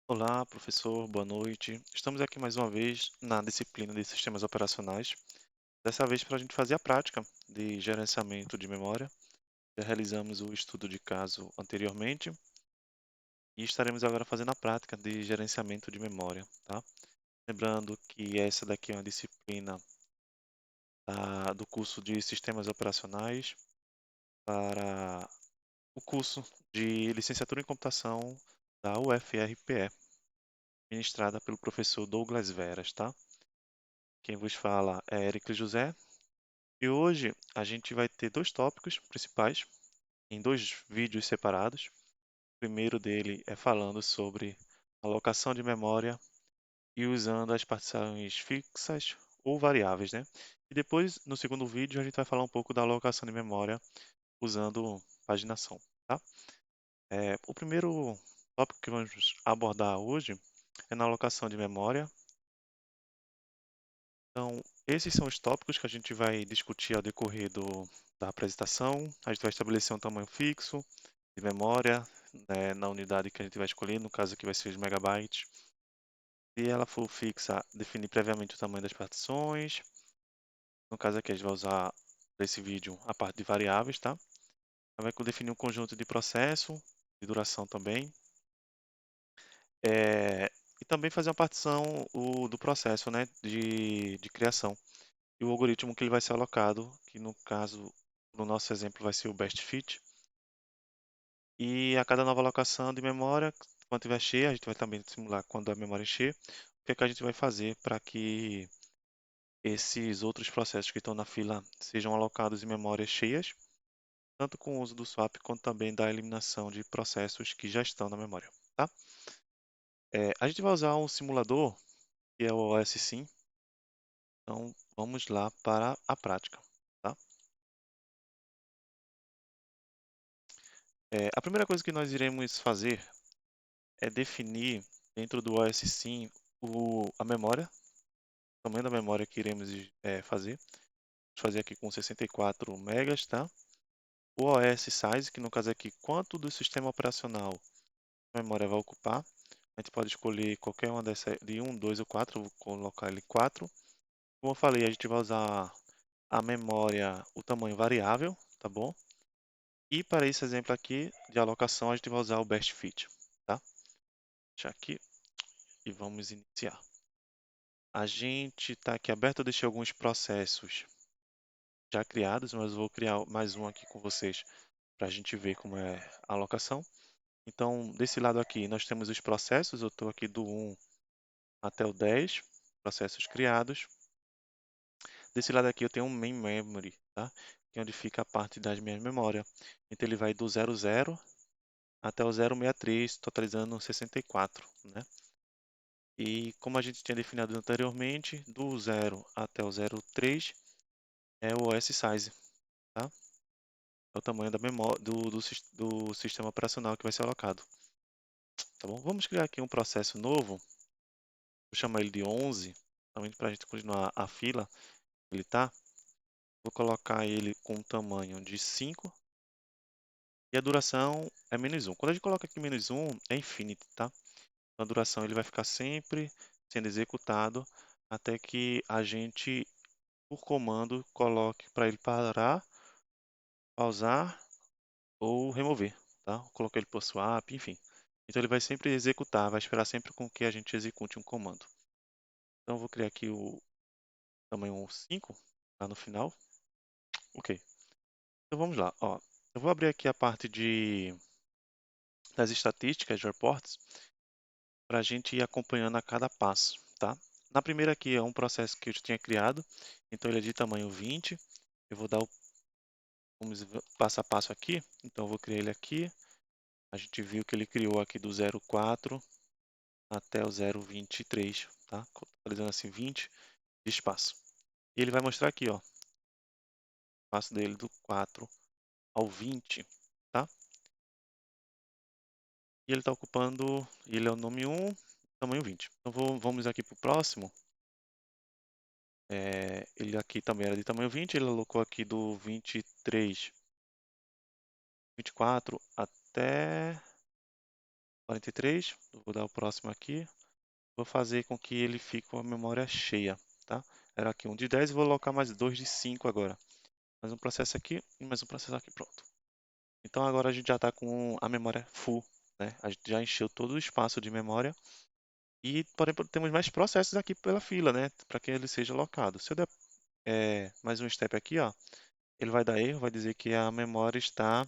Olá, professor, boa noite. Estamos aqui mais uma vez na disciplina de sistemas operacionais. Dessa vez para a gente fazer a prática de gerenciamento de memória. Já realizamos o estudo de caso anteriormente e estaremos agora fazendo a prática de gerenciamento de memória, tá? Lembrando que essa daqui é uma disciplina do curso de sistemas operacionais para o curso de licenciatura em computação da UFRPE, ministrada pelo professor Douglas Veras, tá? Quem vos fala é Érico José e hoje a gente vai ter dois tópicos principais em dois vídeos separados. O primeiro dele é falando sobre alocação de memória e usando as partições fixas ou variáveis, né? E depois, no segundo vídeo, a gente vai falar um pouco da alocação de memória usando paginação, tá? O primeiro tópico que vamos abordar hoje é na alocação de memória. Então, esses são os tópicos que a gente vai discutir ao decorrer da apresentação. A gente vai estabelecer um tamanho fixo de memória, né, na unidade que a gente vai escolher, no caso aqui vai ser os megabytes. Se ela for fixa, definir previamente o tamanho das partições. No caso aqui a gente vai usar, para esse vídeo, a parte de variáveis, tá? Vai definir um conjunto de processo, de duração também. E também fazer uma partição do processo, né, de criação. E o algoritmo que ele vai ser alocado, que no caso, no nosso exemplo, vai ser o best fit. E a cada nova alocação de memória, quando estiver cheia, a gente vai também simular quando a memória encher, o que é que a gente vai fazer para que esses outros processos que estão na fila sejam alocados em memórias cheias, tanto com o uso do swap quanto também da eliminação de processos que já estão na memória, tá? A gente vai usar um simulador, que é o OS Sim. Então, vamos lá para a prática, tá? A primeira coisa que nós iremos fazer é definir dentro do OS Sim a memória, o tamanho da memória que iremos fazer. Vamos fazer aqui com 64 megas, tá? O OS Size, que no caso aqui, quanto do sistema operacional a memória vai ocupar. A gente pode escolher qualquer uma dessa de 1, 2 ou 4, vou colocar ele 4. Como eu falei, a gente vai usar a memória, o tamanho variável, tá bom? E para esse exemplo aqui de alocação, a gente vai usar o best fit, tá? Deixa aqui e vamos iniciar. A gente está aqui aberto, eu deixei alguns processos já criados, mas eu vou criar mais um aqui com vocês para a gente ver como é a alocação. Então, desse lado aqui, nós temos os processos, eu estou aqui do 1 até o 10, processos criados. Desse lado aqui eu tenho um main memory, tá? Que é onde fica a parte das minhas memórias. Então, ele vai do 00 até o 063, totalizando 64, né? E como a gente tinha definido anteriormente, do 0 até o 03 é o OS Size, tá? É o tamanho da memória do sistema operacional que vai ser alocado, tá bom? Vamos criar aqui um processo novo, vou chamar ele de 11, também para a gente continuar a fila que ele tá. Vou colocar ele com um tamanho de 5 e a duração é -1. Quando a gente coloca aqui -1, é infinito, tá? Então, a duração ele vai ficar sempre sendo executado até que a gente, por comando, coloque para ele parar, pausar ou remover, tá? Coloquei ele por swap, enfim. Então ele vai sempre executar, vai esperar sempre com que a gente execute um comando. Então eu vou criar aqui o tamanho 5 lá no final. Ok. Então vamos lá, ó. Eu vou abrir aqui a parte das estatísticas, de reports, para a gente ir acompanhando a cada passo, tá? Na primeira aqui é um processo que eu já tinha criado, então ele é de tamanho 20. Eu vou dar o passo a passo aqui, então eu vou criar ele aqui. A gente viu que ele criou aqui do 04 até o 023, tá? Totalizando assim 20 de espaço. E ele vai mostrar aqui, ó, o espaço dele do 4 ao 20, tá? E ele está ocupando, ele é o nome 1, tamanho 20. Então vamos aqui para o próximo. Ele aqui também era de tamanho 20, ele alocou aqui do 23, 24 até 43, vou dar o próximo aqui. Vou fazer com que ele fique com a memória cheia, tá? Era aqui um de 10, vou colocar mais dois de 5 agora. Mais um processo aqui e mais um processo aqui, pronto. Então agora a gente já está com a memória full, né? A gente já encheu todo o espaço de memória e porém temos mais processos aqui pela fila, né? Para que ele seja alocado. Se eu der mais um step aqui, ó, ele vai dar erro, vai dizer que a memória está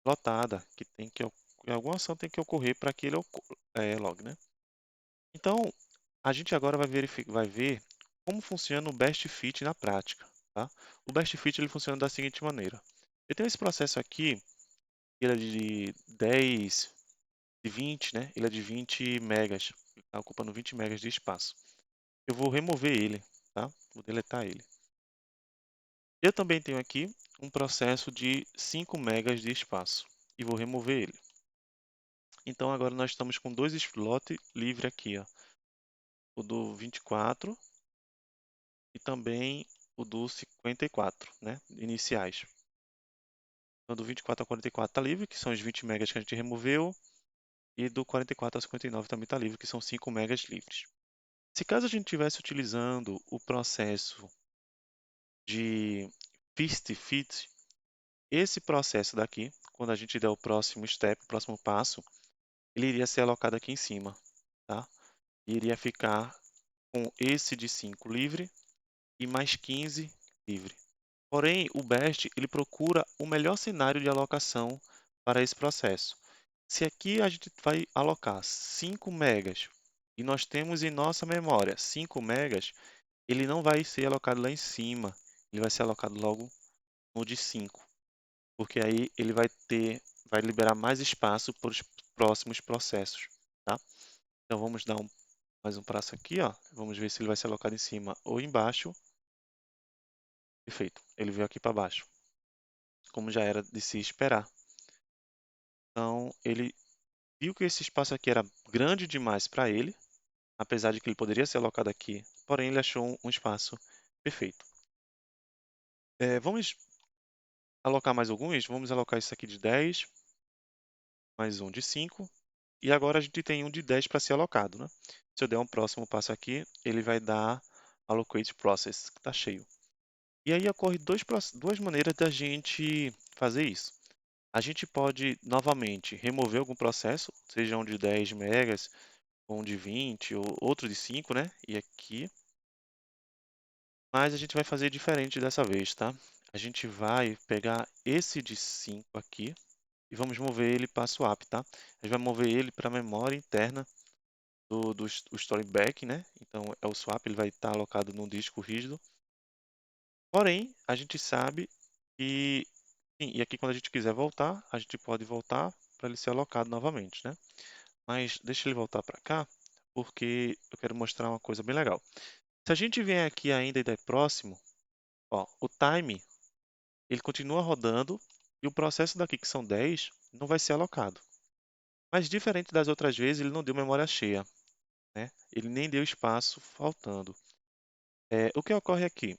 lotada, que alguma ação tem que ocorrer para que ele log, né? Então a gente agora vai ver como funciona o Best Fit na prática, tá? O Best Fit ele funciona da seguinte maneira. Eu tenho esse processo aqui, ele é de 10, de 20, né? Ele é de 20 megas, está ocupando 20 megas de espaço. Eu vou remover ele, tá? Vou deletar ele. Eu também tenho aqui um processo de 5 megas de espaço e vou remover ele. Então agora nós estamos com dois slots livres aqui, ó. O do 24 e também o do 54, né? Iniciais. Então do 24 ao 44 está livre, que são os 20 megas que a gente removeu. E do 44 ao 59 também está livre, que são 5 megas livres. Se caso a gente estivesse utilizando o processo de Fist Fit, esse processo daqui, quando a gente der o próximo step, o próximo passo, ele iria ser alocado aqui em cima, tá? E iria ficar com esse de 5 livre e mais 15 livre. Porém, o BEST ele procura o melhor cenário de alocação para esse processo. Se aqui a gente vai alocar 5 megas e nós temos em nossa memória 5 megas, ele não vai ser alocado lá em cima, ele vai ser alocado logo no de 5, porque aí ele vai liberar mais espaço para os próximos processos, tá? Então vamos dar mais um passo aqui, ó. Vamos ver se ele vai ser alocado em cima ou embaixo. Perfeito, ele veio aqui para baixo, como já era de se esperar. Então ele viu que esse espaço aqui era grande demais para ele, apesar de que ele poderia ser alocado aqui, porém ele achou um espaço perfeito. Vamos alocar mais alguns? Vamos alocar isso aqui de 10, mais um de 5, e agora a gente tem um de 10 para ser alocado, né? Se eu der um próximo passo aqui, ele vai dar Allocate Process, que está cheio. E aí ocorre duas maneiras da gente fazer isso. A gente pode, novamente, remover algum processo, seja um de 10 megas, ou um de 20, ou outro de 5, né? E aqui. Mas a gente vai fazer diferente dessa vez, tá? A gente vai pegar esse de 5 aqui e vamos mover ele para swap, tá? A gente vai mover ele para a memória interna do Storyback, né? Então é o swap, ele vai estar alocado num disco rígido. Porém, a gente sabe que, sim, e aqui quando a gente quiser voltar, a gente pode voltar para ele ser alocado novamente, né? Mas deixa ele voltar para cá, porque eu quero mostrar uma coisa bem legal. Se a gente vier aqui ainda e der próximo, ó, o time ele continua rodando e o processo daqui, que são 10, não vai ser alocado. Mas diferente das outras vezes, ele não deu memória cheia, né? Ele nem deu espaço faltando. O que ocorre aqui?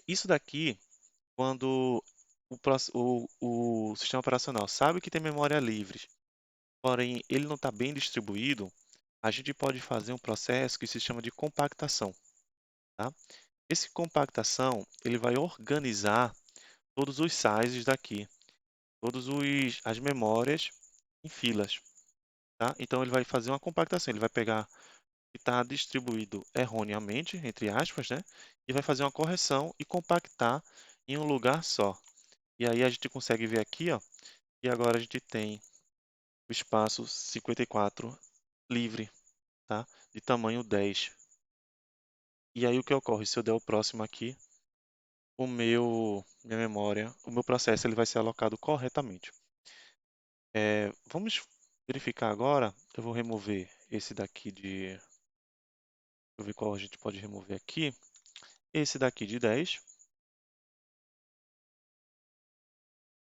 Isso daqui, quando o sistema operacional sabe que tem memória livre, porém ele não está bem distribuído, a gente pode fazer um processo que se chama de compactação, tá? Esse compactação, ele vai organizar todos os sizes daqui, todas as memórias em filas, tá? Então ele vai fazer uma compactação, ele vai pegar o que está distribuído erroneamente, entre aspas, né? E vai fazer uma correção e compactar em um lugar só. E aí a gente consegue ver aqui, ó, e agora a gente tem o espaço 54 livre, tá? De tamanho 10. E aí o que ocorre? Se eu der o próximo aqui, minha memória, o meu processo ele vai ser alocado corretamente. Vamos verificar agora. Eu vou remover esse daqui de. Deixa eu ver qual a gente pode remover aqui. Esse daqui de 10.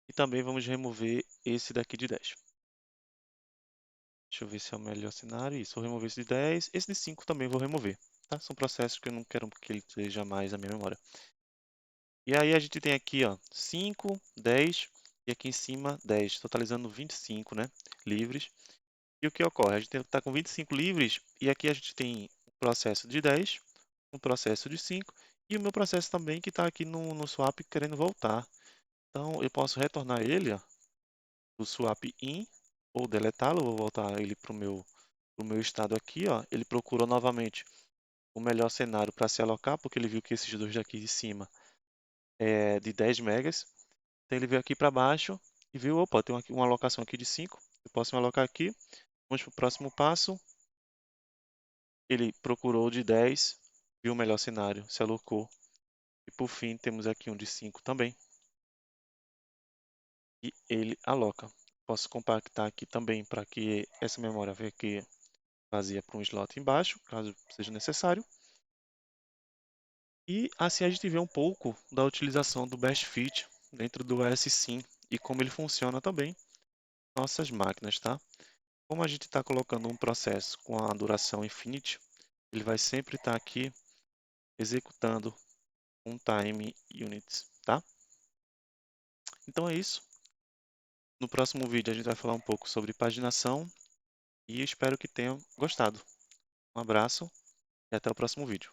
E também vamos remover esse daqui de 10. Deixa eu ver se é o melhor cenário. Isso, vou remover esse de 10. Esse de 5 também vou remover. Tá? São processos que eu não quero que ele seja mais na minha memória. E aí a gente tem aqui, ó, 5, 10. e aqui em cima 10, totalizando 25, né, livres. E o que ocorre? A gente está com 25 livres e aqui a gente tem um processo de 10, um processo de 5 e o meu processo também que está aqui no swap querendo voltar. Então eu posso retornar ele, ó, do swap in ou deletá-lo, vou voltar ele para o meu estado aqui, ó. Ele procurou novamente o melhor cenário para se alocar, porque ele viu que esses dois daqui de cima é de 10 megas. Então ele veio aqui para baixo e viu, opa, tem uma alocação aqui de 5, eu posso me alocar aqui. Vamos para o próximo passo. Ele procurou de 10, viu o melhor cenário, se alocou. E por fim temos aqui um de 5 também. E ele aloca. Posso compactar aqui também para que essa memória fique vazia para um slot embaixo, caso seja necessário. E assim a gente vê um pouco da utilização do Best Fit dentro do OS Sim e como ele funciona também em nossas máquinas, tá? Como a gente está colocando um processo com a duração infinite, ele vai sempre estar aqui executando um time units, tá? Então é isso. No próximo vídeo a gente vai falar um pouco sobre paginação e espero que tenham gostado. Um abraço e até o próximo vídeo.